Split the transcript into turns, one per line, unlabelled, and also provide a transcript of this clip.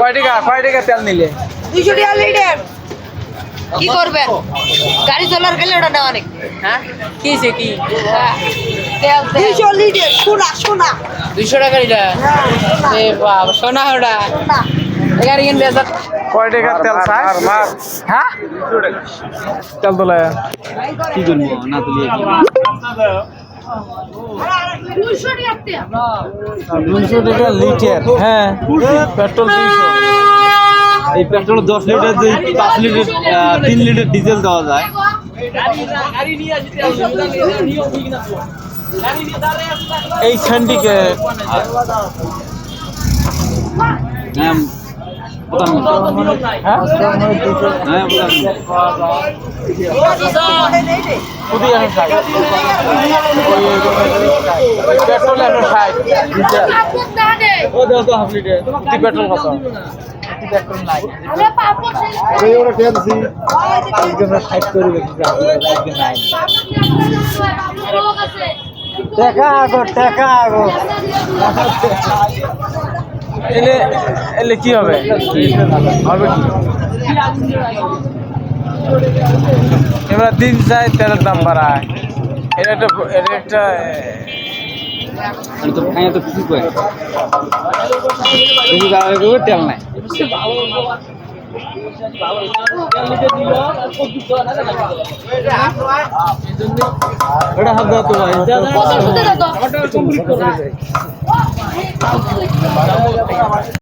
কয় টাকা তেল নিলে?
200 টাকা লিটার। কি করবেন? গাড়ি চলার গেলে ওটা নেওয়া নাকি?
হ্যাঁ কি সে কি
তেল 200 লিটার সোনা
200 টাকা লিটার এ বাবা সোনা ওটা গাড়ি কিনবে
কয় টাকা তেল চাই? হ্যাঁ তেল তোলা
কি করবো না তুলি
200 টাকা লিটার। হ্যাঁ পেট্রোল 200।
এই petrol 10 litre 5 litre 3 litre diesel দেওয়া যায়।
এই স্যান্ডিকে
হ্যাঁ
হ্যাঁ
হ্যাঁ
পুদি 160 পেট্রোল 160 ডিজেল
ও দাও তো হাফ লিটার
পেট্রোল কত? পেট্রোল নাই
এই ওরা টেনসি
একজন 60 করে বেশি একজন নাই টাকা আগো এলে কি হবে? হবে কি? এবার দিন যায় তেলের দাম বাড়ায়। এটা একটা
তো খাইয়া তো কিছু কয় বেশি দাম তেল নাই ওটা হাফ দাও তো ভাই